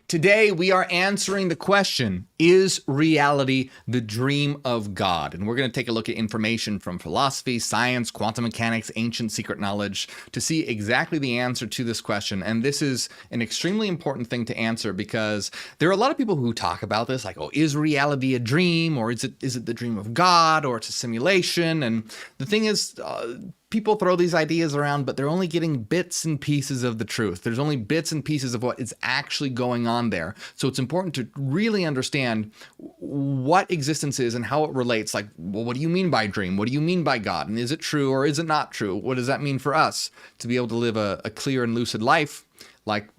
Today, we are answering the question, is reality the dream of God? And we're going to take a look at information from philosophy, science, quantum mechanics, ancient secret knowledge to see exactly the answer to this question. And this is an extremely important thing to answer because there are a lot of people who talk about this like, oh, is reality a dream? Or is it the dream of God? Or it's a simulation? And the thing is, people throw these ideas around, but they're only getting bits and pieces of the truth. There's only bits and pieces of what is actually going on there. So it's important to really understand what existence is and how it relates. Like, well, what do you mean by dream? What do you mean by God? And is it true or is it not true? What does that mean for us to be able to live a clear and lucid life? Like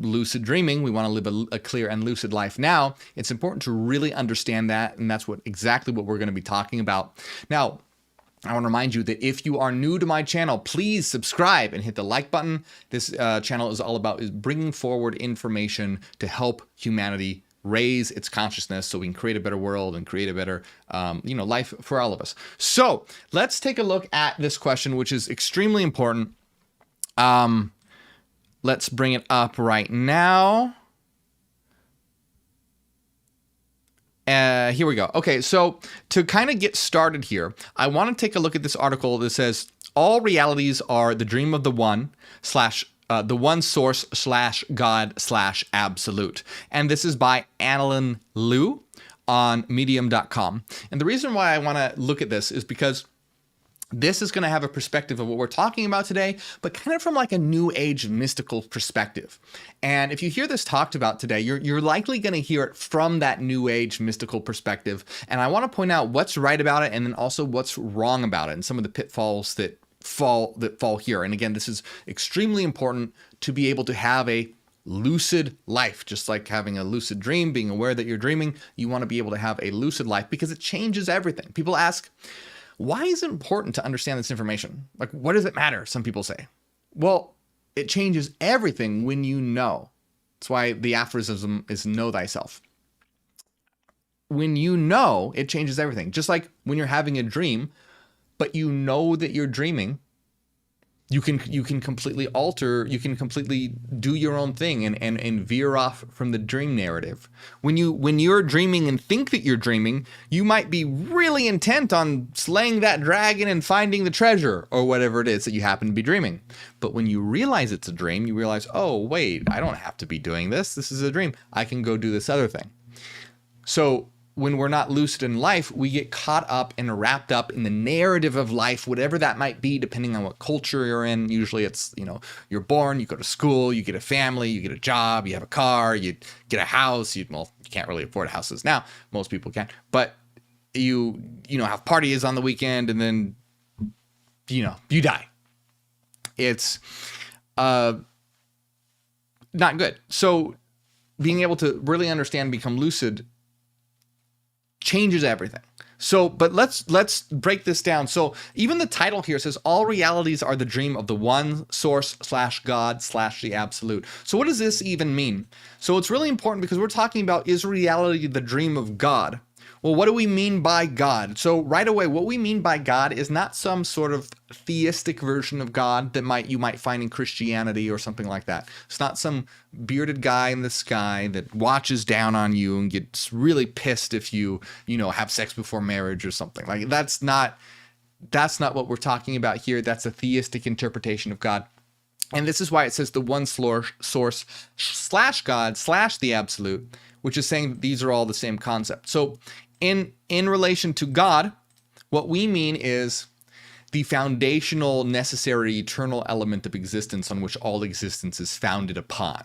lucid dreaming, we want to live a clear and lucid life now. It's important to really understand that, and that's exactly what we're going to be talking about. Now, I want to remind you that if you are new to my channel, please subscribe and hit the like button. This channel is all about bringing forward information to help humanity raise its consciousness so we can create a better world and create a better life for all of us. So let's take a look at this question, which is extremely important. Let's bring it up right now. Here we go. Okay, so to kind of get started here, I want to take a look at this article that says, all realities are the dream of the one source / God / absolute. And this is by Annalyn Liu on medium.com. And the reason why I want to look at this is because this is going to have a perspective of what we're talking about today, but kind of from like a new age mystical perspective. And if you hear this talked about today, you're likely going to hear it from that new age mystical perspective. And I want to point out what's right about it and then also what's wrong about it and some of the pitfalls that fall here. And again, this is extremely important to be able to have a lucid life, just like having a lucid dream, being aware that you're dreaming. You want to be able to have a lucid life because it changes everything. People ask, why is it important to understand this information? Like, what does it matter? Some people say. Well, it changes everything when you know. That's why the aphorism is know thyself. When you know, it changes everything. Just like when you're having a dream, but you know that you're dreaming, you can completely alter, you can completely do your own thing and veer off from the dream narrative. When you're dreaming and think that you're dreaming, you might be really intent on slaying that dragon and finding the treasure or whatever it is that you happen to be dreaming. But when you realize it's a dream, you realize, oh, wait, I don't have to be doing this. This is a dream. I can go do this other thing. So when we're not lucid in life, we get caught up and wrapped up in the narrative of life, whatever that might be, depending on what culture you're in. Usually it's, you're born, you go to school, you get a family, you get a job, you have a car, you get a house. You can't really afford houses now. Most people can. But you have parties on the weekend and then, you die. It's not good. So being able to really understand and become lucid changes everything. So, but let's break this down. So even the title here says all realities are the dream of the one source / God / the absolute. So what does this even mean? So it's really important because we're talking about, is reality the dream of God? Well, what do we mean by God? So right away, what we mean by God is not some sort of theistic version of God that you might find in Christianity or something like that. It's not some bearded guy in the sky that watches down on you and gets really pissed if you have sex before marriage or something. Like that's not what we're talking about here. That's a theistic interpretation of God. And this is why it says the one source / God / the absolute, which is saying that these are all the same concept. So in relation to God, what we mean is the foundational, necessary, eternal element of existence on which all existence is founded upon.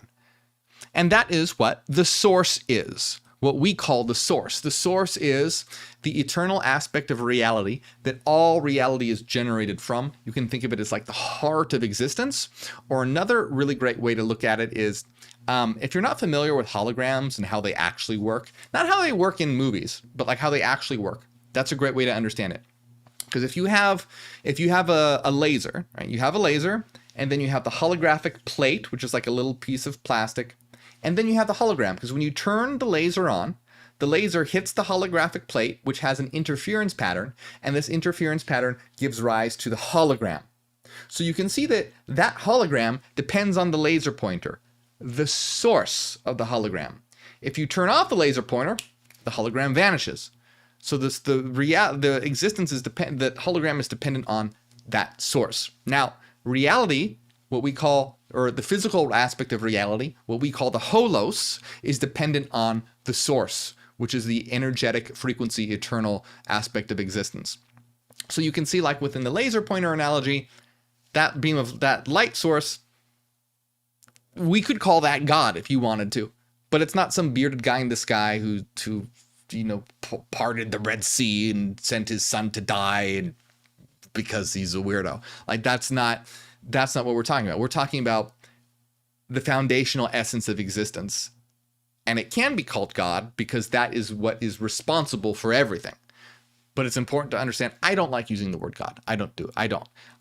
And that is what the source is, what we call the source. The source is the eternal aspect of reality that all reality is generated from. You can think of it as like the heart of existence. Or another really great way to look at it is, if you're not familiar with holograms and how they actually work, not how they work in movies, but like how they actually work, that's a great way to understand it. Because if you have a laser, right? You have a laser, and then you have the holographic plate, which is like a little piece of plastic, and then you have the hologram. Because when you turn the laser on, the laser hits the holographic plate, which has an interference pattern, and this interference pattern gives rise to the hologram. So you can see that hologram depends on the laser pointer. the source of the hologram. If you turn off the laser pointer, the hologram vanishes. So the existence is the hologram is dependent on that source. Now, reality, what we call, or the physical aspect of reality, what we call the holos, is dependent on the source, which is the energetic frequency eternal aspect of existence. So you can see, like within the laser pointer analogy, that beam of that light source, we could call that God if you wanted to, but it's not some bearded guy in the sky who parted the Red Sea and sent his son to die and because he's a weirdo. Like that's not what we're talking about. We're talking about the foundational essence of existence. And it can be called God because that is what is responsible for everything. But it's important to understand, I don't like using the word God. I don't.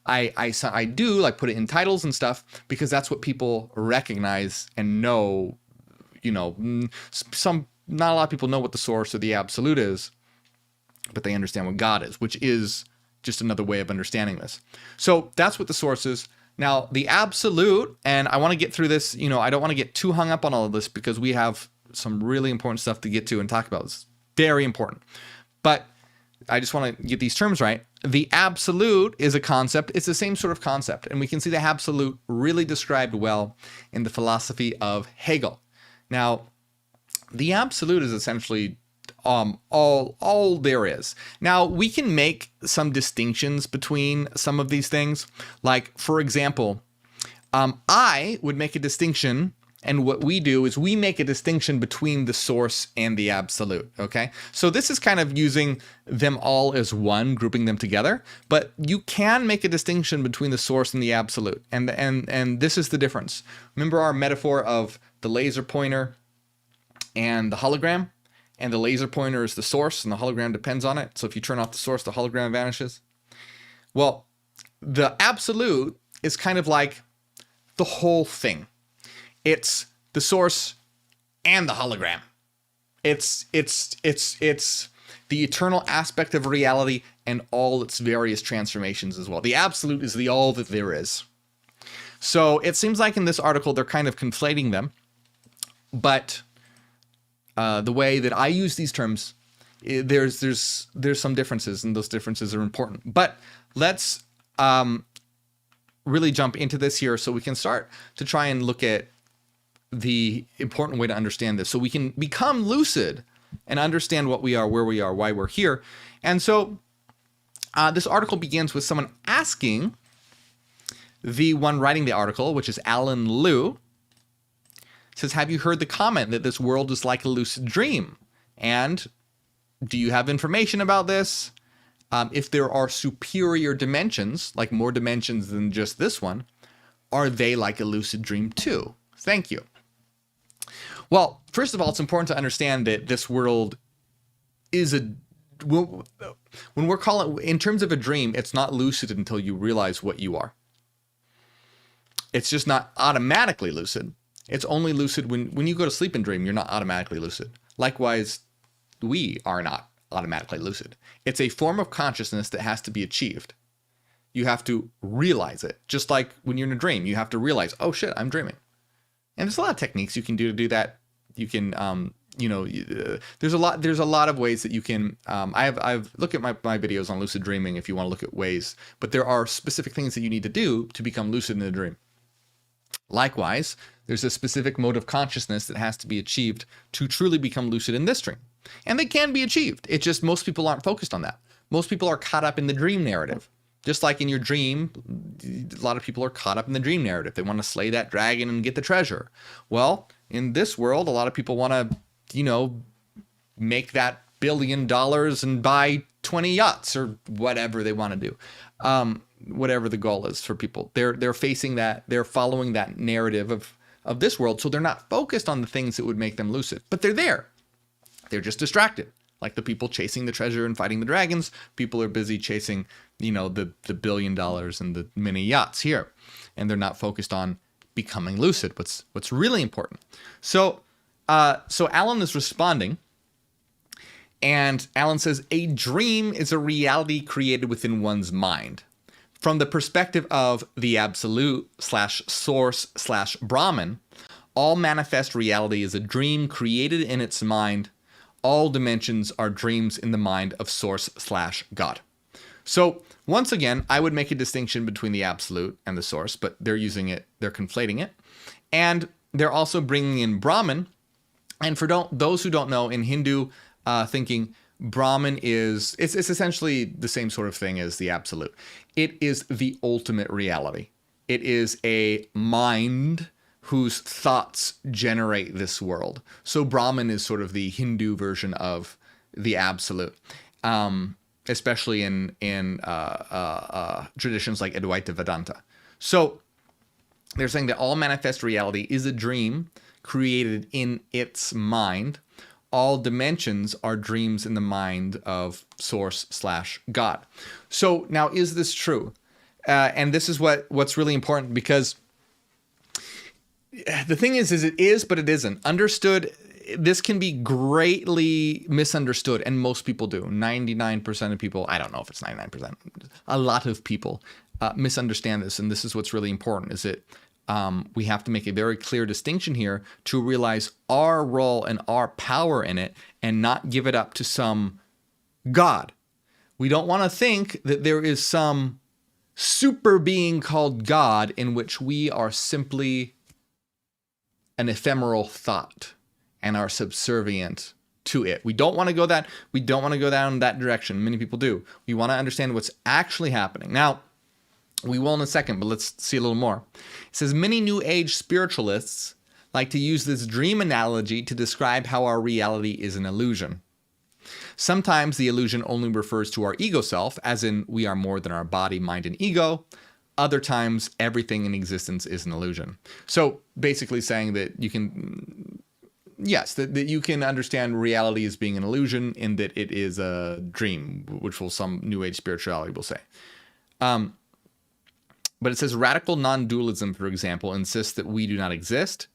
I do like put it in titles and stuff because that's what people recognize and know. Not a lot of people know what the source or the absolute is, but they understand what God is, which is just another way of understanding this. So that's what the source is. Now, the absolute, and I want to get through this, I don't want to get too hung up on all of this because we have some really important stuff to get to and talk about. It's very important. But I just want to get these terms right. The absolute is a concept. It's the same sort of concept. And we can see the absolute really described well in the philosophy of Hegel. Now, the absolute is essentially all there is. Now, we can make some distinctions between some of these things. Like, for example, I would make a distinction, and what we do is we make a distinction between the source and the absolute, okay? So this is kind of using them all as one, grouping them together, but you can make a distinction between the source and the absolute, and this is the difference. Remember our metaphor of the laser pointer and the hologram? And the laser pointer is the source and the hologram depends on it. So if you turn off the source, the hologram vanishes. Well, the absolute is kind of like the whole thing. It's the source and the hologram. It's the eternal aspect of reality and all its various transformations as well. The absolute is the all that there is. So it seems like in this article, they're kind of conflating them, but the way that I use these terms, there's some differences, and those differences are important. But let's really jump into this here so we can start to try and look at the important way to understand this so we can become lucid and understand what we are, where we are, why we're here. And so this article begins with someone asking the one writing the article, which is Alan Liu, says, have you heard the comment that this world is like a lucid dream? And do you have information about this? If there are superior dimensions, like more dimensions than just this one, are they like a lucid dream too? Thank you. Well, first of all, it's important to understand that this world is when we're calling, in terms of a dream, it's not lucid until you realize what you are. It's just not automatically lucid. It's only lucid when you go to sleep and dream, you're not automatically lucid. Likewise, we are not automatically lucid. It's a form of consciousness that has to be achieved. You have to realize it. Just like when you're in a dream, you have to realize, oh shit, I'm dreaming. And there's a lot of techniques you can do to do that. You can, there's a lot of ways that you can, I've looked at my videos on lucid dreaming if you want to look at ways, but there are specific things that you need to do to become lucid in a dream. Likewise, there's a specific mode of consciousness that has to be achieved to truly become lucid in this dream. And they can be achieved. It's just most people aren't focused on that. Most people are caught up in the dream narrative. Just like in your dream, a lot of people are caught up in the dream narrative. They want to slay that dragon and get the treasure. Well, in this world, a lot of people want to, make that $1 billion and buy 20 yachts or whatever they want to do. Whatever the goal is for people. They're facing that, they're following that narrative of this world, so they're not focused on the things that would make them lucid. But they're there. They're just distracted. Like the people chasing the treasure and fighting the dragons, people are busy chasing, the $1 billion and the many yachts here. And they're not focused on becoming lucid, what's really important. So Alan is responding, and Alan says, a dream is a reality created within one's mind. From the perspective of the absolute /source/Brahman, All manifest reality is a dream created in its mind. All dimensions are dreams in the mind of source/God. So once again, I would make a distinction between the absolute and the source, but they're conflating it. And they're also bringing in Brahman. And for those who don't know, in Hindu thinking, Brahman it's essentially the same sort of thing as the absolute. It is the ultimate reality. It is a mind whose thoughts generate this world. So Brahman is sort of the Hindu version of the absolute, especially in traditions like Advaita Vedanta. So they're saying that all manifest reality is a dream created in its mind. All dimensions are dreams in the mind of source/God. So now, is this true? And this is what's really important, because the thing is it is, but it isn't. Understood, this can be greatly misunderstood, and most people do. 99% of people, I don't know if it's 99%, a lot of people misunderstand this, and this is what's really important, is that we have to make a very clear distinction here to realize our role and our power in it, and not give it up to some God. We don't want to think that there is some super being called God in which we are simply an ephemeral thought and are subservient to it. We don't want to go that. We don't want to go down that direction. Many people do. We want to understand what's actually happening. Now, we will in a second, but let's see a little more. It says, many New Age spiritualists like to use this dream analogy to describe how our reality is an illusion. Sometimes the illusion only refers to our ego self, as in we are more than our body, mind, and ego. Other times, everything in existence is an illusion. So basically saying that you can, yes, that you can understand reality as being an illusion, in that it is a dream, which some New Age spirituality will say. But it says radical non-dualism, for example, insists that we do not exist.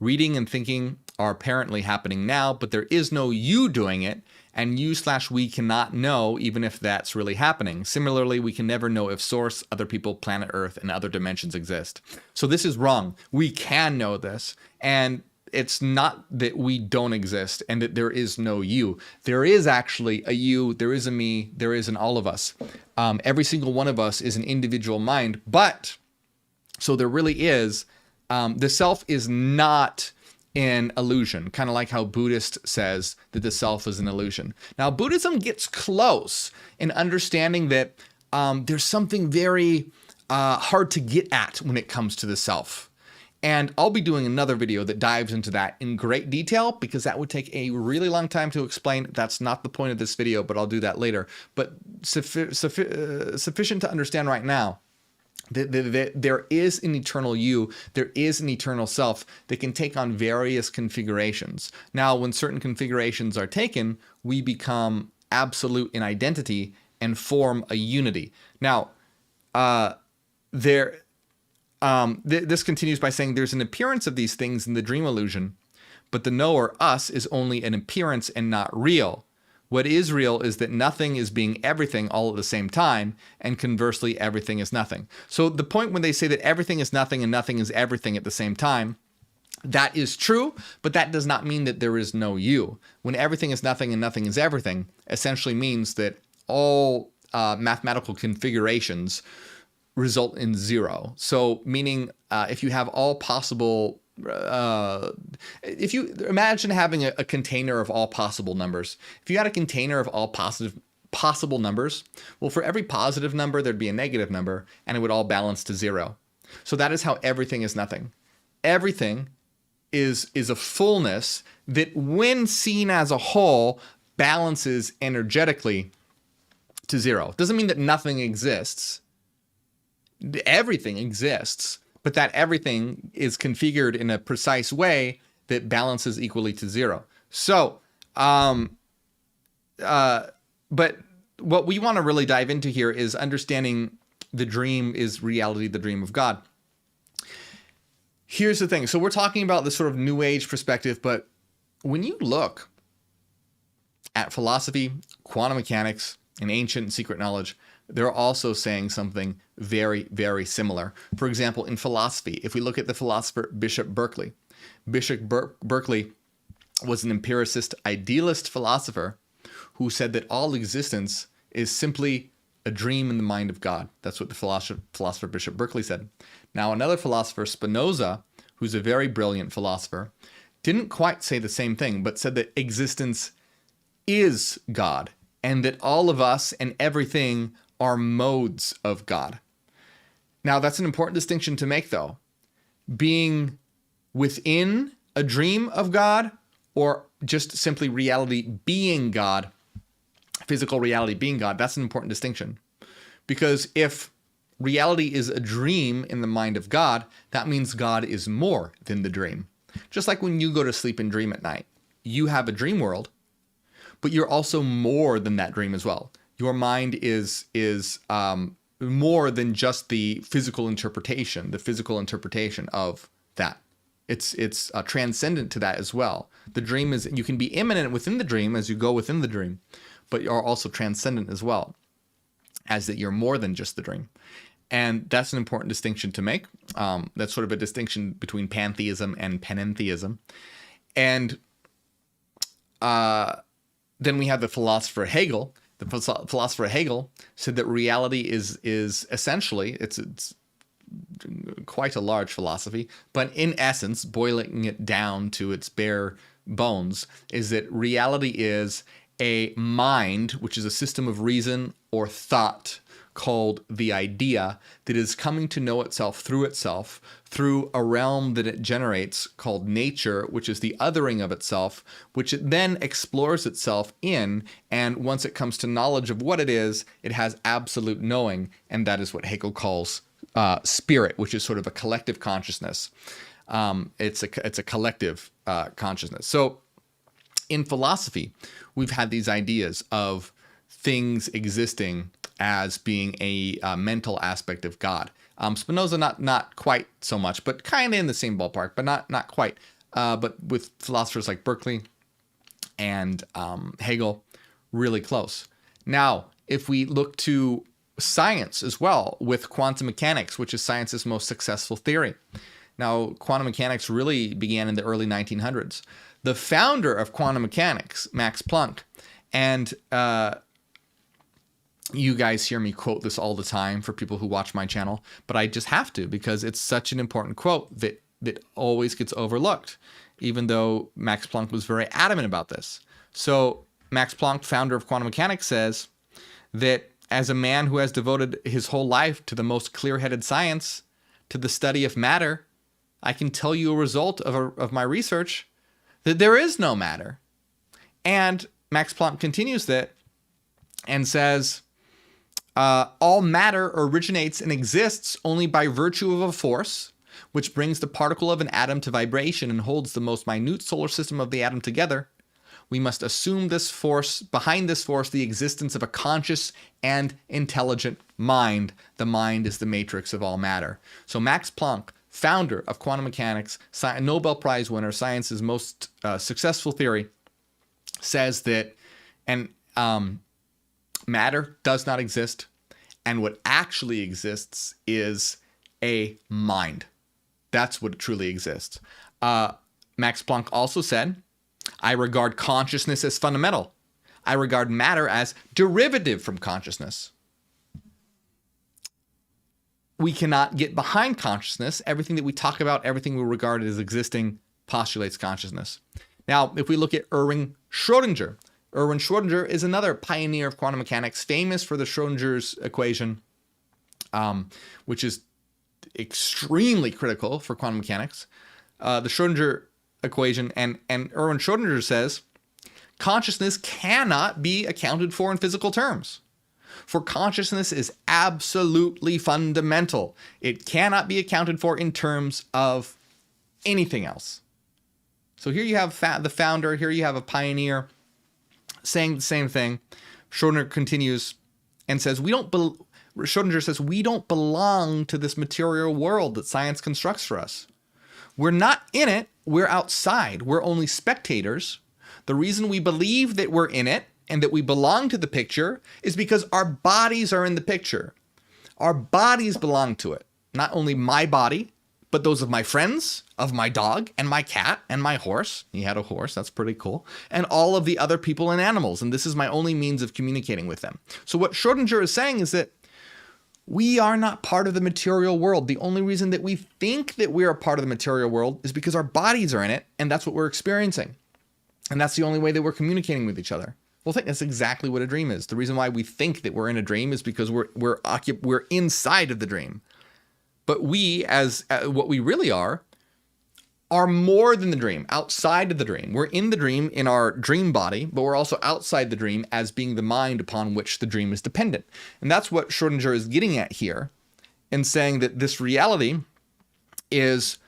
Reading and thinking are apparently happening now, but there is no you doing it, and you/we cannot know even if that's really happening. Similarly, we can never know if source, other people, planet Earth, and other dimensions exist. So this is wrong. We can know this, and it's not that we don't exist and that there is no you. There is actually a you, there is a me, there is an all of us. Every single one of us is an individual mind, but so there really is, the self is not an illusion, kind of like how Buddhist says that the self is an illusion. Now, Buddhism gets close in understanding that there's something very hard to get at when it comes to the self. And I'll be doing another video that dives into that in great detail, because that would take a really long time to explain. That's not the point of this video, but I'll do that later. But sufficient to understand right now that there is an eternal you, there is an eternal self that can take on various configurations. Now, when certain configurations are taken, we become absolute in identity and form a unity. Now, this continues by saying there's an appearance of these things in the dream illusion, but the knower, us, is only an appearance and not real. What is real is that nothing is being everything all at the same time, and conversely, everything is nothing. So the point when they say that everything is nothing and nothing is everything at the same time, that is true, but that does not mean that there is no you. When everything is nothing and nothing is everything, essentially means that all mathematical configurations result in zero. So meaning if you have all possible, if you imagine having a container of all possible numbers, if you had a container of all possible numbers, well, for every positive number, there'd be a negative number, and it would all balance to zero. So that is how everything is nothing. Everything is a fullness that, when seen as a whole, balances energetically to zero. It doesn't mean that nothing exists. Everything exists, but that everything is configured in a precise way that balances equally to zero. So, but what we want to really dive into here is understanding the dream is reality, the dream of God. Here's the thing. So we're talking about this sort of New Age perspective, but when you look at philosophy, quantum mechanics, and ancient and secret knowledge, they're also saying something very, very similar. For example, in philosophy, if we look at the philosopher Bishop Berkeley, Berkeley was an empiricist idealist philosopher who said that all existence is simply a dream in the mind of God. That's what the philosopher Bishop Berkeley said. Now, another philosopher, Spinoza, who's a very brilliant philosopher, didn't quite say the same thing, but said that existence is God, and that all of us and everything are modes of God. Now, that's an important distinction to make, though. Being within a dream of God, or just simply reality being God, physical reality being God, that's an important distinction. Because if reality is a dream in the mind of God, that means God is more than the dream. Just like when you go to sleep and dream at night, you have a dream world, but you're also more than that dream as well. Your mind is more than just the physical interpretation of that. It's transcendent to that as well. The dream is, you can be immanent within the dream as you go within the dream, but you're also transcendent as well, as that you're more than just the dream. And that's an important distinction to make. That's sort of a distinction between pantheism and panentheism. And then we have the philosopher Hegel. The philosopher Hegel said that reality is essentially, it's quite a large philosophy, but in essence, boiling it down to its bare bones, is that reality is a mind, which is a system of reason or thought called the idea, that is coming to know itself through a realm that it generates called nature, which is the othering of itself, which it then explores itself in, and once it comes to knowledge of what it is, it has absolute knowing, and that is what Hegel calls spirit, which is sort of a collective consciousness. It's a collective consciousness. So in philosophy, we've had these ideas of things existing as being a mental aspect of God. Spinoza not quite so much, but kind of in the same ballpark, but not quite. But with philosophers like Berkeley and Hegel, really close. Now, if we look to science as well, with quantum mechanics, which is science's most successful theory. Now, quantum mechanics really began in the early 1900s. The founder of quantum mechanics, Max Planck, and you guys hear me quote this all the time for people who watch my channel, but I just have to because it's such an important quote that always gets overlooked, even though Max Planck was very adamant about this. So Max Planck, founder of quantum mechanics, says that as a man who has devoted his whole life to the most clear-headed science, to the study of matter, I can tell you a result of my research that there is no matter. And Max Planck continues that and says, all matter originates and exists only by virtue of a force, which brings the particle of an atom to vibration and holds the most minute solar system of the atom together. We must assume this force, behind this force, the existence of a conscious and intelligent mind. The mind is the matrix of all matter. So Max Planck, founder of quantum mechanics, Nobel Prize winner, science's most successful theory, says that matter does not exist, and what actually exists is a mind. That's what truly exists. Max Planck also said, I regard consciousness as fundamental. I regard matter as derivative from consciousness. We cannot get behind consciousness. Everything that we talk about, everything we regard as existing, postulates consciousness. Now, if we look at Erwin Schrödinger is another pioneer of quantum mechanics, famous for the Schrödinger's equation, which is extremely critical for quantum mechanics. The Schrödinger equation, and Erwin Schrödinger says, consciousness cannot be accounted for in physical terms. For consciousness is absolutely fundamental. It cannot be accounted for in terms of anything else. So here you have the founder, here you have a pioneer saying the same thing. Schrödinger continues and says, Schrödinger says, we don't belong to this material world that science constructs for us. We're not in it, we're outside. We're only spectators. The reason we believe that we're in it and that we belong to the picture is because our bodies are in the picture. Our bodies belong to it. Not only my body, but those of my friends, of my dog, and my cat, and my horse. He had a horse, that's pretty cool. And all of the other people and animals, and this is my only means of communicating with them. So what Schrödinger is saying is that we are not part of the material world. The only reason that we think that we're a part of the material world is because our bodies are in it, and that's what we're experiencing. And that's the only way that we're communicating with each other. Well, I think that's exactly what a dream is. The reason why we think that we're in a dream is because we're inside of the dream. But we, as what we really are more than the dream, outside of the dream. We're in the dream in our dream body, but we're also outside the dream as being the mind upon which the dream is dependent. And that's what Schrödinger is getting at here in saying that this reality is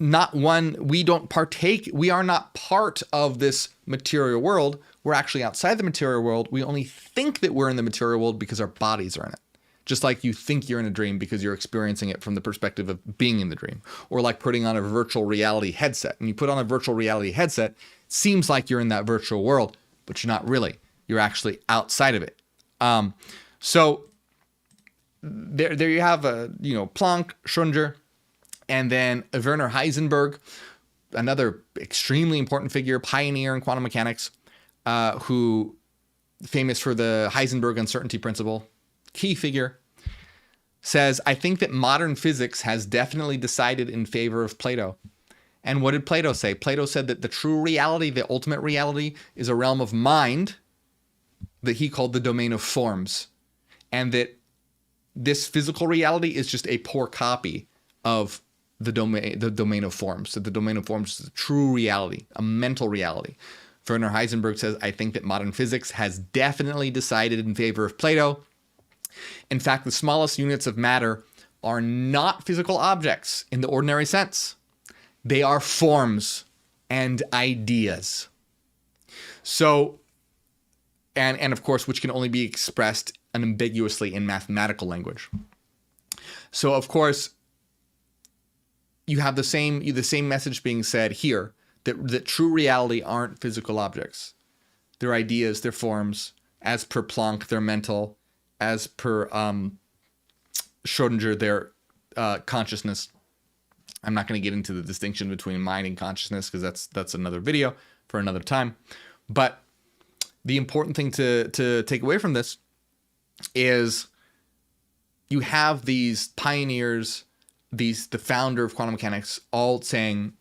not one, we don't partake, we are not part of this material world. We're actually outside the material world. We only think that we're in the material world because our bodies are in it. Just like you think you're in a dream because you're experiencing it from the perspective of being in the dream. Or like putting on a virtual reality headset. When you put on a virtual reality headset, it seems like you're in that virtual world, but you're not really. You're actually outside of it. So there you have Planck, Schrödinger, and then Werner Heisenberg, another extremely important figure, pioneer in quantum mechanics, who famous for the Heisenberg uncertainty principle. Key figure, says, I think that modern physics has definitely decided in favor of Plato. And what did Plato say? Plato said that the true reality, the ultimate reality, is a realm of mind that he called the domain of forms. And that this physical reality is just a poor copy of the domain of forms. So the domain of forms is the true reality, a mental reality. Werner Heisenberg says, I think that modern physics has definitely decided in favor of Plato. In fact, the smallest units of matter are not physical objects in the ordinary sense. They are forms and ideas. So, and of course, which can only be expressed unambiguously in mathematical language. So, of course, you have the same message being said here, that true reality aren't physical objects. They're ideas, they're forms. As per Planck, they're mental. As per Schrödinger, their consciousness. I'm not going to get into the distinction between mind and consciousness because that's another video for another time. But the important thing to take away from this is you have these pioneers, the founder of quantum mechanics, all saying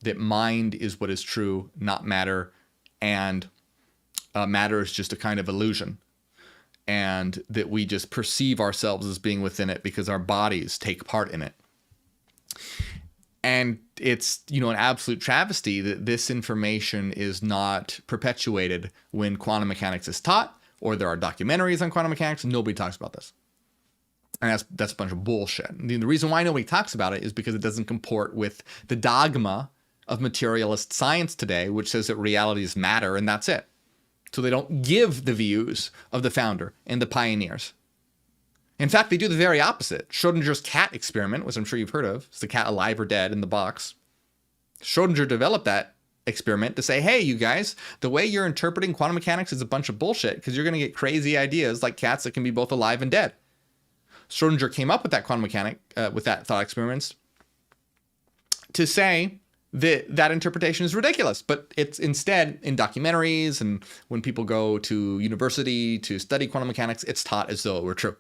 that mind is what is true, not matter, and matter is just a kind of illusion. And that we just perceive ourselves as being within it because our bodies take part in it. And it's, an absolute travesty that this information is not perpetuated when quantum mechanics is taught, or there are documentaries on quantum mechanics, and nobody talks about this. And that's a bunch of bullshit. The reason why nobody talks about it is because it doesn't comport with the dogma of materialist science today, which says that reality is matter, and that's it. So they don't give the views of the founder and the pioneers. In fact, they do the very opposite. Schrödinger's cat experiment, which I'm sure you've heard of, is the cat alive or dead in the box. Schrödinger developed that experiment to say, hey, you guys, the way you're interpreting quantum mechanics is a bunch of bullshit because you're going to get crazy ideas like cats that can be both alive and dead. Schrödinger came up with that quantum mechanic, with that thought experiments, to say that interpretation is ridiculous, but it's instead in documentaries and when people go to university to study quantum mechanics, it's taught as though it were true.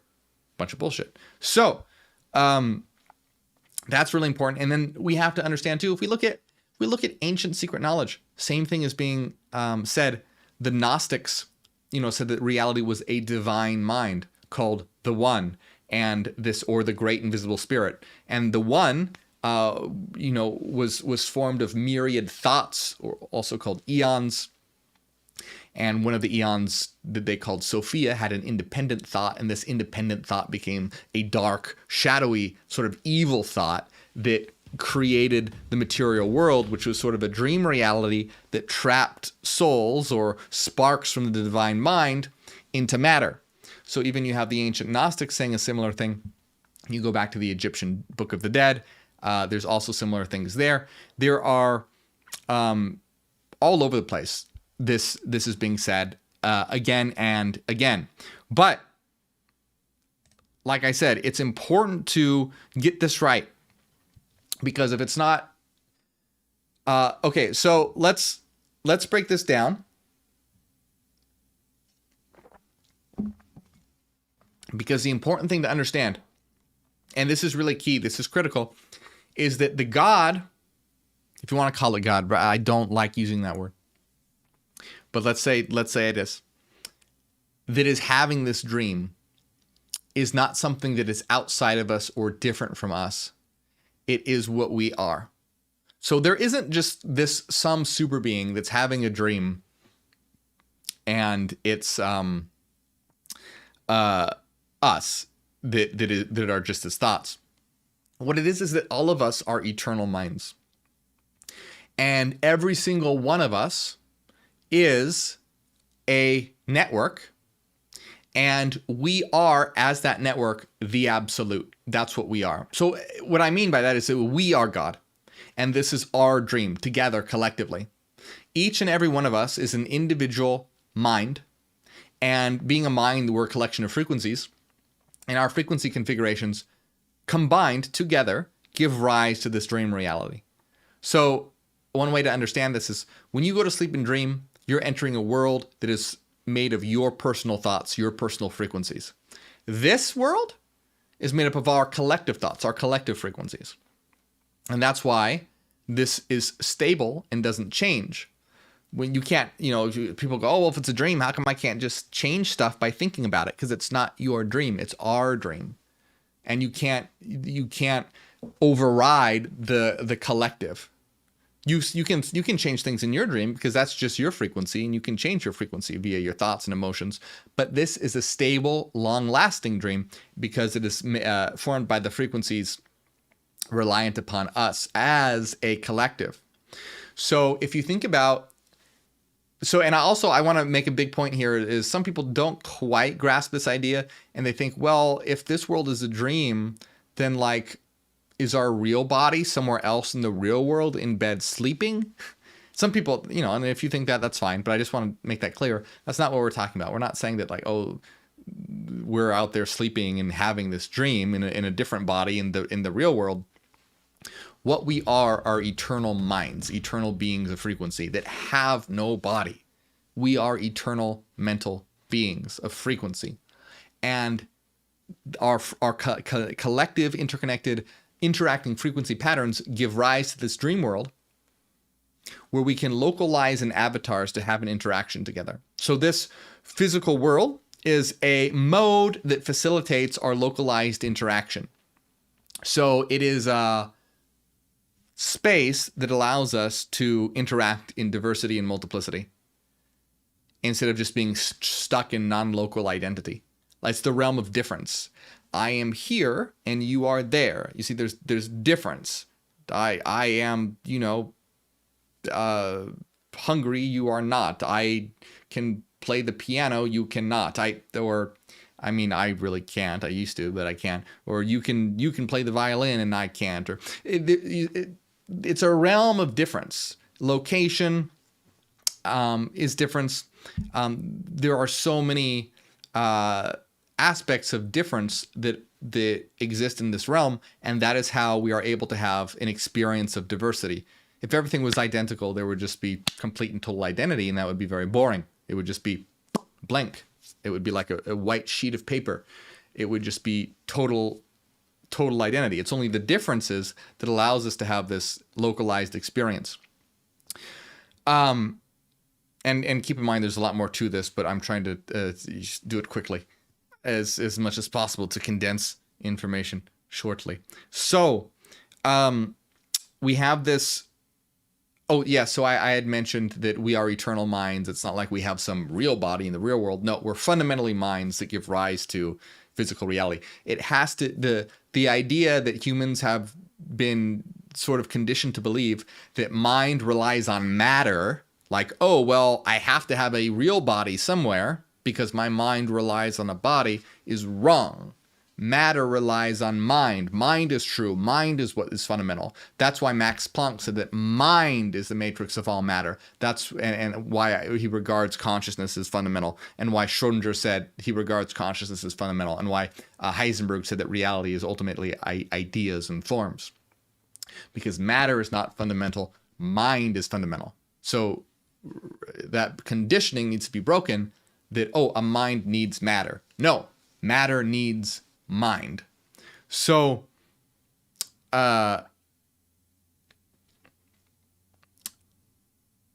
Bunch of bullshit. So that's really important. And then we have to understand too, if we look at ancient secret knowledge, same thing is being said. The Gnostics, said that reality was a divine mind called the One, and the Great Invisible Spirit, and the One was formed of myriad thoughts, or also called eons. And one of the eons that they called Sophia had an independent thought, and this independent thought became a dark, shadowy, sort of evil thought that created the material world, which was sort of a dream reality that trapped souls or sparks from the divine mind into matter. So even you have the ancient Gnostics saying a similar thing. You go back to the Egyptian Book of the Dead. There's also similar things there. There are all over the place. This is being said again and again. But like I said, it's important to get this right. Because if it's not, okay, so let's break this down. Because the important thing to understand, and this is really key, this is critical, is that the God, if you want to call it God, but I don't like using that word, but let's say it is, that is having this dream is not something that is outside of us or different from us. It is what we are. So there isn't just this some super being that's having a dream and it's us that are just his thoughts. What it is that all of us are eternal minds. And every single one of us is a network. And we are, as that network, the absolute. That's what we are. So what I mean by that is that we are God. And this is our dream together collectively. Each and every one of us is an individual mind. And being a mind, we're a collection of frequencies. And our frequency configurations combined together give rise to this dream reality. So one way to understand this is when you go to sleep and dream, you're entering a world that is made of your personal thoughts, your personal frequencies. This world is made up of our collective thoughts, our collective frequencies. And that's why this is stable and doesn't change. When you can't, people go, oh, well, if it's a dream, how come I can't just change stuff by thinking about it? Because it's not your dream, it's our dream. And you can't override the collective. You can change things in your dream because that's just your frequency, and you can change your frequency via your thoughts and emotions. But this is a stable, long-lasting dream because it is formed by the frequencies reliant upon us as a collective. So if you think about, and I want to make a big point here is some people don't quite grasp this idea, and they think, well, if this world is a dream, then is our real body somewhere else in the real world in bed sleeping? Some people, and if you think that, that's fine. But I just want to make that clear. That's not what we're talking about. We're not saying that we're out there sleeping and having this dream in a different body in the real world. What we are eternal minds, eternal beings of frequency that have no body. We are eternal mental beings of frequency. And our collective, interconnected, interacting frequency patterns give rise to this dream world where we can localize in avatars to have an interaction together. So this physical world is a mode that facilitates our localized interaction. So it is a space that allows us to interact in diversity and multiplicity instead of just being stuck in non-local identity. It's the realm of difference. I am here and you are there. You see, there's difference. I am, hungry, you are not. I can play the piano, you cannot. I really can't. I used to, but I can. Or you can play the violin and I can't. Or it's a realm of difference. Location is difference. There are so many aspects of difference that exist in this realm, and that is how we are able to have an experience of diversity. If everything was identical, there would just be complete and total identity, and that would be very boring. It would just be blank. It would be like a white sheet of paper. It would just be total identity. It's only the differences that allows us to have this localized experience. And keep in mind, there's a lot more to this, but I'm trying to do it quickly as much as possible to condense information shortly. So we have this. Oh, yeah. So I had mentioned that we are eternal minds. It's not like we have some real body in the real world. No, we're fundamentally minds that give rise to physical reality. It has to, the idea that humans have been sort of conditioned to believe that mind relies on matter, like, oh, well, I have to have a real body somewhere because my mind relies on a body, is wrong. Matter relies on mind. Mind is true. Mind is what is fundamental. That's why Max Planck said that mind is the matrix of all matter. That's and why he regards consciousness as fundamental, and why Schrödinger said he regards consciousness as fundamental, and why Heisenberg said that reality is ultimately ideas and forms. because matter is not fundamental. Mind is fundamental. So that conditioning needs to be broken that, oh, a mind needs matter. No, matter needs mind. So the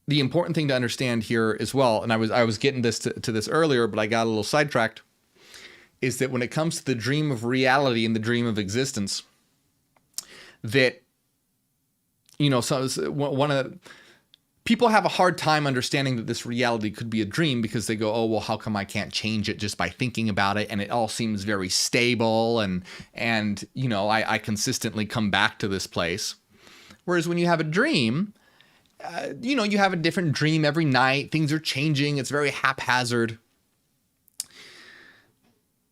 important thing to understand here as well, and I was getting to this earlier, but I got a little sidetracked, is that when it comes to the dream of reality and the dream of existence, that, you know, so one of the, people have a hard time understanding that this reality could be a dream because they go, oh, well, how come I can't change it just by thinking about it? And it all seems very stable and you know, I consistently come back to this place. Whereas when you have a dream, you know, you have a different dream every night. Things are changing. It's very haphazard.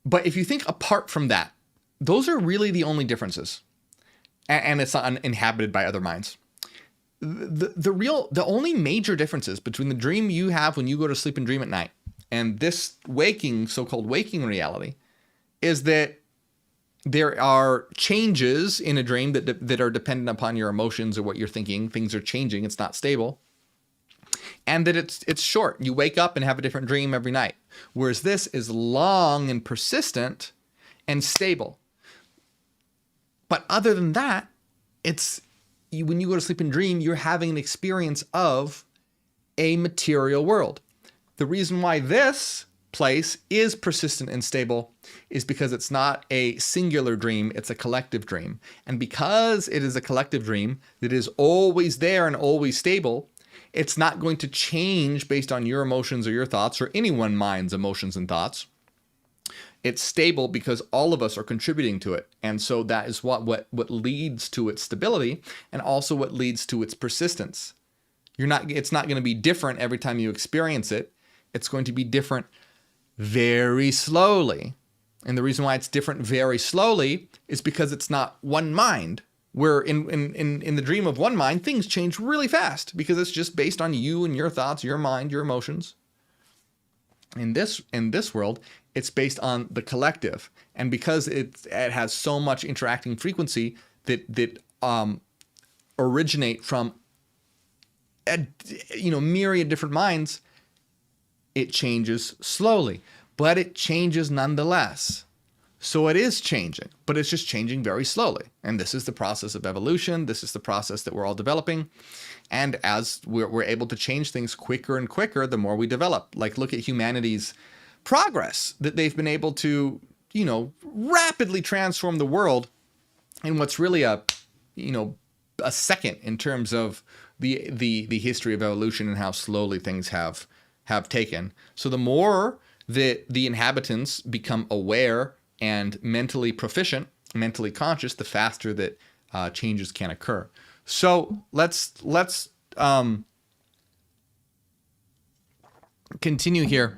But if you think apart from that, those are really the only differences. And it's not uninhabited by other minds. The only major differences between the dream you have when you go to sleep and dream at night and this waking, so-called waking reality, is that there are changes in a dream that are dependent upon your emotions or what you're thinking. Things are changing. It's not stable. And that it's short. You wake up and have a different dream every night. Whereas this is long and persistent and stable. But other than that, when you go to sleep and dream, you're having an experience of a material world. The reason why this place is persistent and stable is because it's not a singular dream, it's a collective dream. And because it is a collective dream that is always there and always stable, it's not going to change based on your emotions or your thoughts or anyone's mind's emotions and thoughts. It's stable because all of us are contributing to it. And so that is what leads to its stability and also what leads to its persistence. It's not going to be different every time you experience it. It's going to be different very slowly. And the reason why it's different very slowly is because it's not one mind. Where in the dream of one mind, things change really fast because it's just based on you and your thoughts, your mind, your emotions. In this world, it's based on the collective, and because it has so much interacting frequency that originate from myriad different minds, it changes slowly, but it changes nonetheless. So it is changing, but it's just changing very slowly. And this is the process of evolution. This is the process that we're all developing. And as we're able to change things quicker and quicker, the more we develop. Like, look at humanity's progress, that they've been able to, rapidly transform the world in what's really a second in terms of the history of evolution and how slowly things have taken. So the more that the inhabitants become aware and mentally proficient, mentally conscious, the faster that changes can occur. So let's continue here.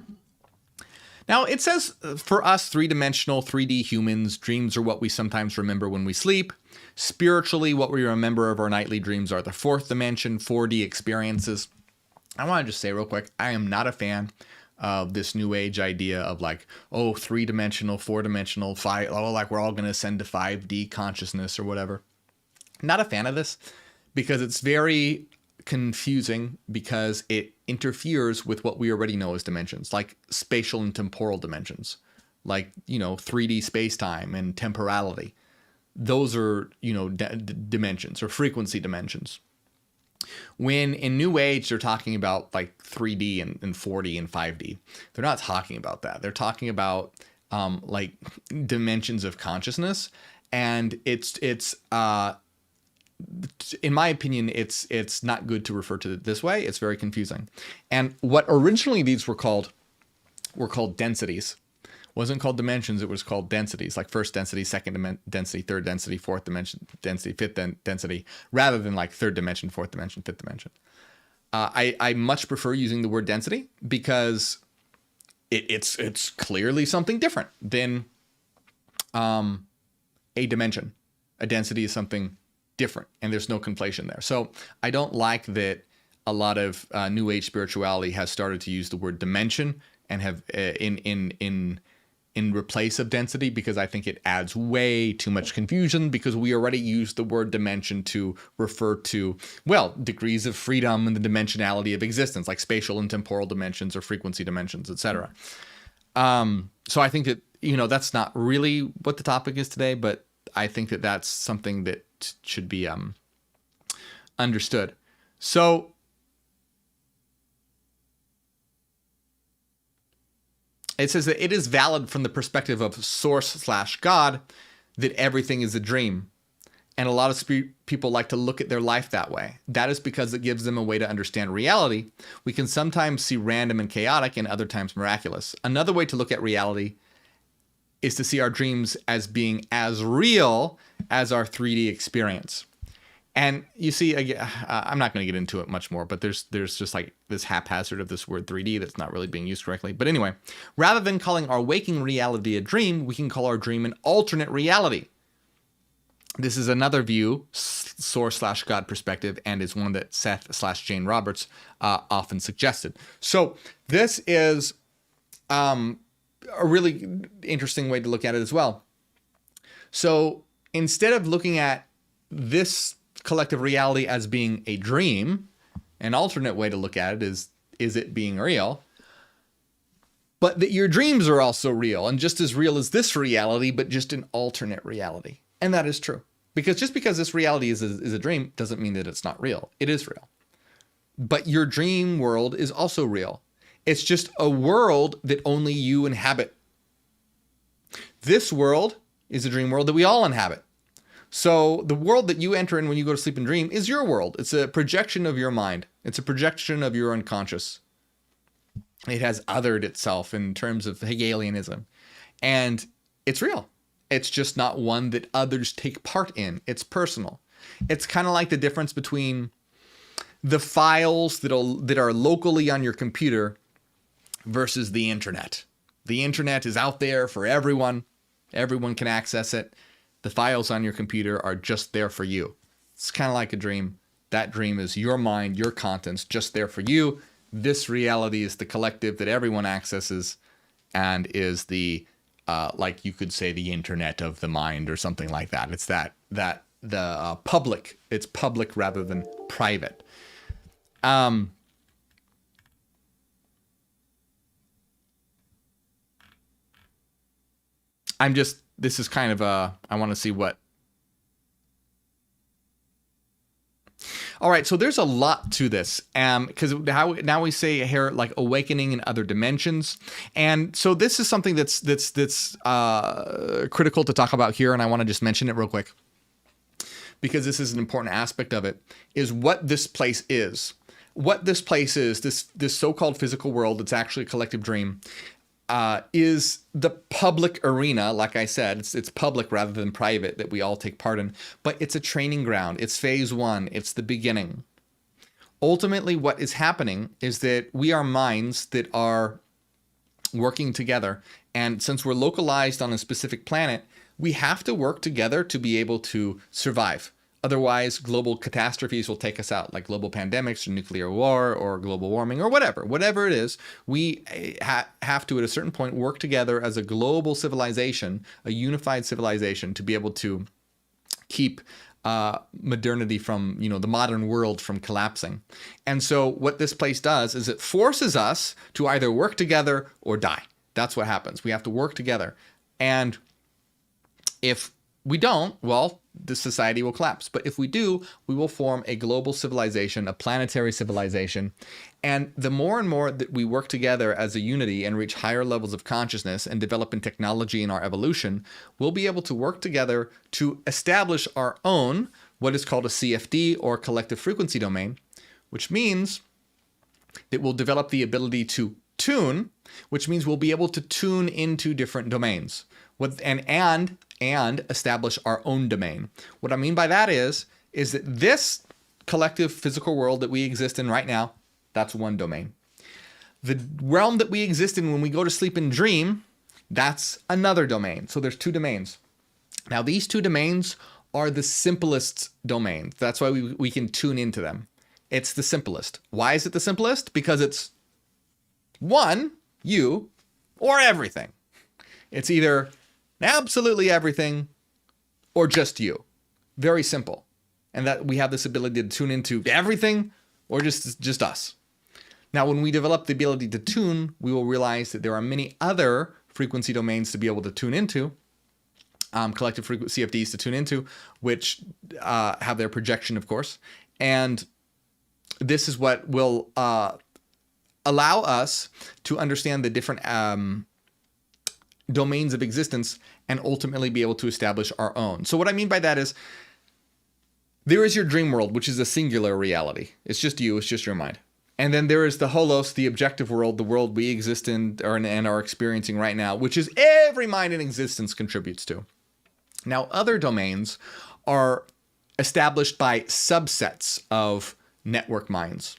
Now it says for us three-dimensional, 3D humans, dreams are what we sometimes remember when we sleep. Spiritually, what we remember of our nightly dreams are the fourth dimension, 4D experiences. I want to just say real quick, I am not a fan of this new age idea of like, oh, 3-dimensional, 4-dimensional, like we're all going to ascend to 5D consciousness or whatever. Not a fan of this because it's very confusing because it interferes with what we already know as dimensions, like spatial and temporal dimensions, like, 3D space-time and temporality. Those are, dimensions or frequency dimensions. When in New Age, they're talking about like 3D and 4D and 5D. They're not talking about that. They're talking about like dimensions of consciousness. And it's in my opinion, it's not good to refer to it this way. It's very confusing. And what originally these were called densities. Wasn't called dimensions, it was called densities, like first density, second density, third density, fourth dimension density, fifth density, rather than like third dimension, fourth dimension, fifth dimension. I much prefer using the word density because it's clearly something different than a dimension. A density is something different, and there's no conflation there. So I don't like that a lot of New Age spirituality has started to use the word dimension and have in in replace of density, because I think it adds way too much confusion, because we already use the word dimension to refer to, well, degrees of freedom and the dimensionality of existence, like spatial and temporal dimensions or frequency dimensions, etc. So I think that, that's not really what the topic is today, but I think that that's something that should be understood. So it says that it is valid from the perspective of source/God that everything is a dream. And a lot of people like to look at their life that way. That is because it gives them a way to understand reality. We can sometimes see random and chaotic and other times miraculous. Another way to look at reality is to see our dreams as being as real as our 3D experience. And you see, I'm not going to get into it much more, but there's just like this haphazard of this word 3D that's not really being used correctly. But anyway, rather than calling our waking reality a dream, we can call our dream an alternate reality. This is another view, source/God perspective, and is one that Seth/Jane Roberts often suggested. So this is a really interesting way to look at it as well. So instead of looking at this collective reality as being a dream, an alternate way to look at it is it being real? But that your dreams are also real, and just as real as this reality, but just an alternate reality. And that is true. Because just because this reality is a dream doesn't mean that it's not real. It is real. But your dream world is also real. It's just a world that only you inhabit. This world is a dream world that we all inhabit. So the world that you enter in when you go to sleep and dream is your world. It's a projection of your mind. It's a projection of your unconscious. It has othered itself in terms of Hegelianism. And it's real. It's just not one that others take part in. It's personal. It's kind of like the difference between the files that are locally on your computer versus the internet. The internet is out there for everyone. Everyone can access it. The files on your computer are just there for you. It's kind of like a dream. That dream is your mind, your contents, just there for you. This reality is the collective that everyone accesses and is the, like you could say, the internet of the mind or something like that. It's the public. It's public rather than private. This is kind of I want to see what. All right, so there's a lot to this, because now we say here like awakening in other dimensions, and so this is something that's critical to talk about here, and I want to just mention it real quick, because this is an important aspect of it, is what this place is. What this place is, this so-called physical world that's actually a collective dream, is the public arena. Like I said, it's public rather than private that we all take part in, but it's a training ground. It's phase one. It's the beginning. Ultimately, what is happening is that we are minds that are working together. And since we're localized on a specific planet, we have to work together to be able to survive. Otherwise, global catastrophes will take us out, like global pandemics or nuclear war or global warming or whatever it is. We have to, at a certain point, work together as a global civilization, a unified civilization, to be able to keep modernity from, the modern world from collapsing. And so what this place does is it forces us to either work together or die. That's what happens. We have to work together. And if we don't, well, the society will collapse. But if we do, we will form a global civilization, a planetary civilization. And the more and more that we work together as a unity and reach higher levels of consciousness and develop in technology in our evolution, we'll be able to work together to establish our own, what is called a CFD, or collective frequency domain, which means that we'll develop the ability to tune, which means we'll be able to tune into different domains. And establish our own domain. What I mean by that is that this collective physical world that we exist in right now, that's one domain. The realm that we exist in when we go to sleep and dream, that's another domain. So there's two domains. Now these two domains are the simplest domains. That's why we can tune into them. It's the simplest. Why is it the simplest? Because it's one, you, or everything. It's either absolutely everything or just you. Very simple. And that we have this ability to tune into everything or just us. Now, when we develop the ability to tune, we will realize that there are many other frequency domains to be able to tune into, collective frequency CFDs to tune into, which have their projection, of course. And this is what will allow us to understand the different domains of existence and ultimately be able to establish our own. So what I mean by that is, there is your dream world, which is a singular reality. It's just you, it's just your mind. And then there is the holos, the objective world, the world we exist in and are experiencing right now, which is every mind in existence contributes to. Now, other domains are established by subsets of network minds.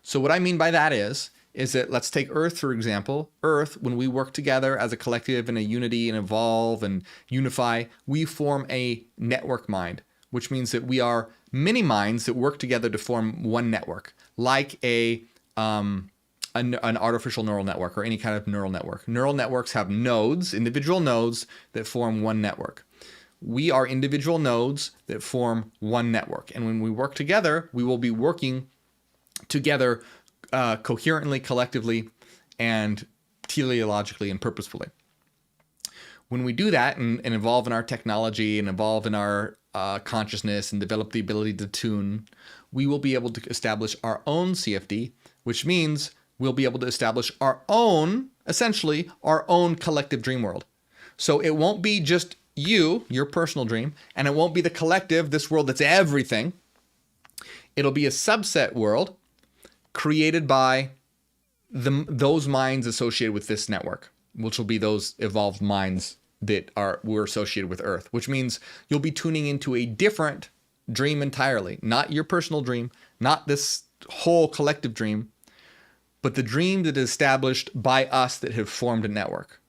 So what I mean by that is that let's take Earth, for example. Earth, when we work together as a collective in a unity and evolve and unify, we form a network mind, which means that we are many minds that work together to form one network, like an artificial neural network or any kind of neural network. Neural networks have nodes, individual nodes that form one network. We are individual nodes that form one network. And when we work together, we will be working together coherently, collectively, and teleologically and purposefully. When we do that and evolve in our technology and evolve in our consciousness and develop the ability to tune, we will be able to establish our own CFD, which means we'll be able to establish our own, essentially, our own collective dream world. So it won't be just you, your personal dream, and it won't be the collective, this world that's everything. It'll be a subset world created by those minds associated with this network, which will be those evolved minds that were associated with Earth, which means you'll be tuning into a different dream entirely, not your personal dream, not this whole collective dream, but the dream that is established by us that have formed a network.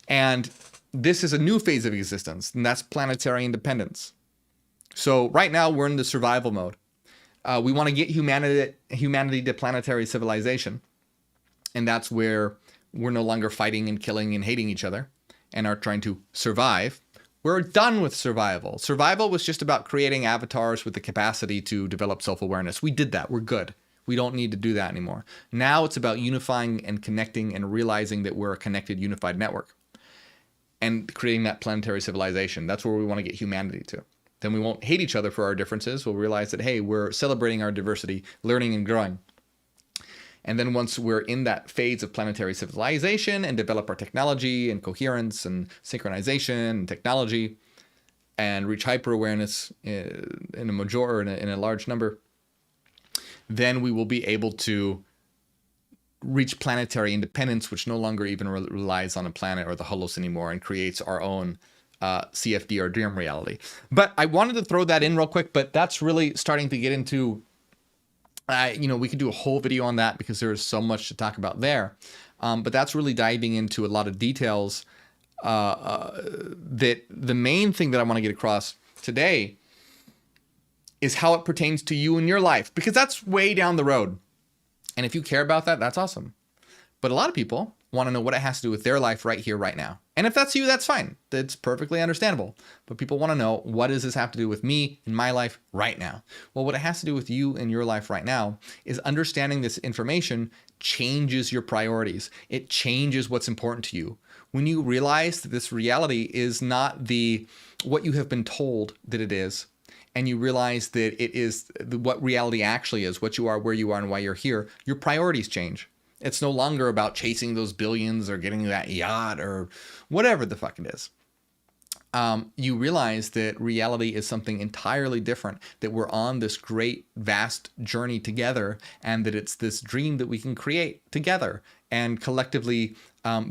And this is a new phase of existence, and that's planetary independence. So right now we're in the survival mode. We want to get humanity to planetary civilization, and that's where we're no longer fighting and killing and hating each other and are trying to survive. We're done with survival. Survival was just about creating avatars with the capacity to develop self-awareness. We did that. We're good. We don't need to do that anymore. Now it's about unifying and connecting and realizing that we're a connected, unified network and creating that planetary civilization. That's where we want to get humanity to. Then we won't hate each other for our differences. We'll realize that, hey, we're celebrating our diversity, learning and growing. And then once we're in that phase of planetary civilization and develop our technology and coherence and synchronization and technology and reach hyper-awareness in a large number, then we will be able to reach planetary independence, which no longer even relies on a planet or the holos anymore and creates our own CFD or dream reality. But I wanted to throw that in real quick, but that's really starting to get into we could do a whole video on that because there is so much to talk about there. But that's really diving into a lot of details that the main thing that I want to get across today is how it pertains to you and your life, because that's way down the road. And if you care about that, that's awesome. But a lot of people want to know what it has to do with their life right here, right now. And if that's you, that's fine. That's perfectly understandable. But people want to know, what does this have to do with me in my life right now? Well, what it has to do with you in your life right now is understanding this information changes your priorities. It changes what's important to you. When you realize that this reality is not what you have been told that it is, and you realize that it is what reality actually is, what you are, where you are, and why you're here, your priorities change. It's no longer about chasing those billions or getting that yacht or whatever the fuck it is. You realize that reality is something entirely different, that we're on this great, vast journey together, and that it's this dream that we can create together and collectively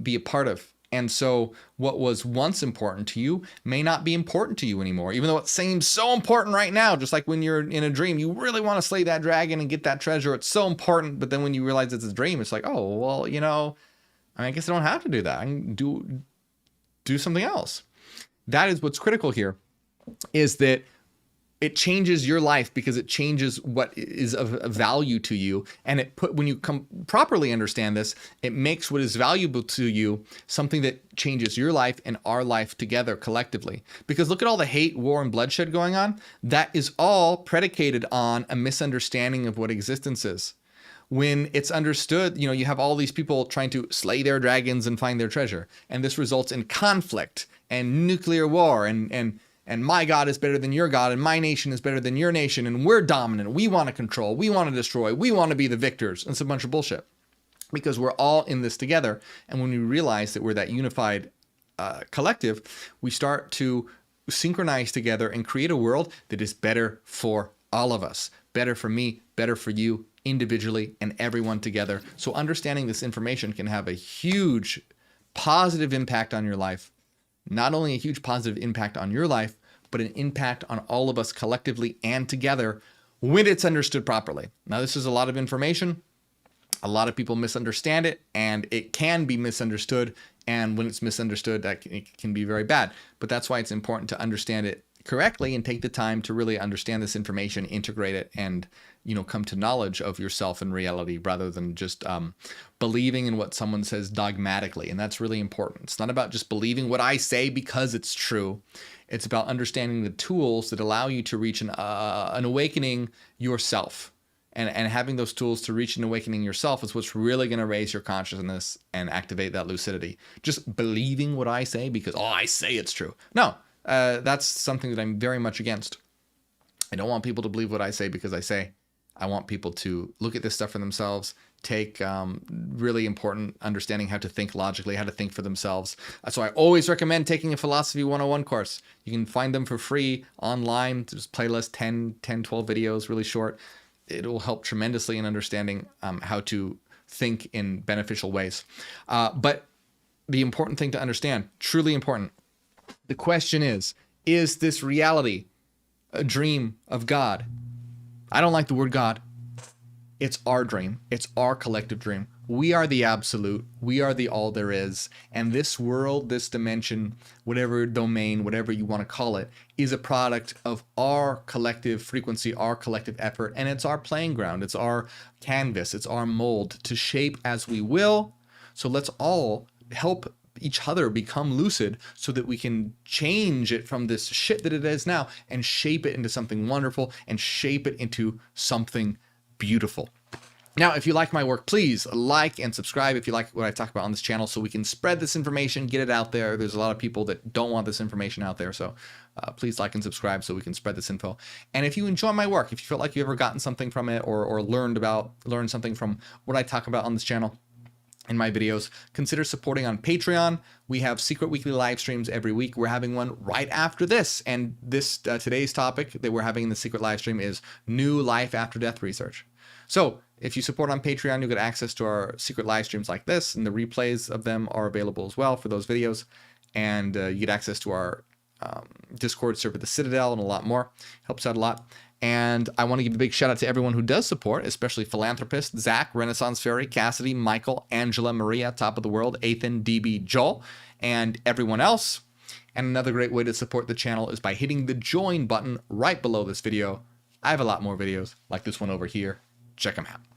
be a part of. And so what was once important to you may not be important to you anymore, even though it seems so important right now. Just like when you're in a dream, you really want to slay that dragon and get that treasure. It's so important. But then when you realize it's a dream, it's like, oh, well, I guess I don't have to do that. I can do something else. That is what's critical here, is that it changes your life because it changes what is of value to you. And when you properly understand this, it makes what is valuable to you something that changes your life and our life together collectively. Because look at all the hate, war, and bloodshed going on. That is all predicated on a misunderstanding of what existence is. When it's understood, you have all these people trying to slay their dragons and find their treasure. And this results in conflict and nuclear war and my God is better than your God, and my nation is better than your nation, and we're dominant. We want to control. We want to destroy. We want to be the victors. And it's a bunch of bullshit because we're all in this together. And when we realize that we're that unified collective, we start to synchronize together and create a world that is better for all of us. Better for me, better for you individually, and everyone together. So understanding this information can have a huge positive impact on your life. Not only a huge positive impact on your life, but an impact on all of us collectively and together when it's understood properly. Now, this is a lot of information. A lot of people misunderstand it, and it can be misunderstood. And when it's misunderstood, it can be very bad. But that's why it's important to understand it correctly and take the time to really understand this information, integrate it, and come to knowledge of yourself and reality rather than just believing in what someone says dogmatically. And that's really important. It's not about just believing what I say because it's true. It's about understanding the tools that allow you to reach an awakening yourself. And having those tools to reach an awakening yourself is what's really going to raise your consciousness and activate that lucidity. Just believing what I say because, I say it's true. No, that's something that I'm very much against. I don't want people to believe what I say because I say. I want people to look at this stuff for themselves, take really important understanding how to think logically, how to think for themselves. So I always recommend taking a Philosophy 101 course. You can find them for free online. There's playlist 10, 12 videos, really short. It will help tremendously in understanding how to think in beneficial ways. But the important thing to understand, truly important, the question is this reality a dream of God? I don't like the word God. It's our dream. It's our collective dream. We are the absolute. We are the all there is. And this world, this dimension, whatever domain, whatever you want to call it, is a product of our collective frequency, our collective effort. And it's our playing ground. It's our canvas. It's our mold to shape as we will. So let's all help each other become lucid so that we can change it from this shit that it is now and shape it into something wonderful and shape it into something beautiful. Now, if you like my work, please like and subscribe if you like what I talk about on this channel so we can spread this information, get it out there. There's a lot of people that don't want this information out there. So please like and subscribe so we can spread this info. And if you enjoy my work, if you feel like you've ever gotten something from it or learned something from what I talk about on this channel, in my videos, consider supporting on Patreon. We have secret weekly live streams every week. We're having one right after this. And this today's topic that we're having in the secret live stream is new life after death research. So if you support on Patreon, you'll get access to our secret live streams like this, and the replays of them are available as well for those videos. And you get access to our Discord server, the Citadel, and a lot more. Helps out a lot. And I want to give a big shout out to everyone who does support, especially Philanthropist, Zach, Renaissance Fairy, Cassidy, Michael, Angela, Maria, Top of the World, Ethan, DB, Joel, and everyone else. And another great way to support the channel is by hitting the join button right below this video. I have a lot more videos like this one over here. Check them out.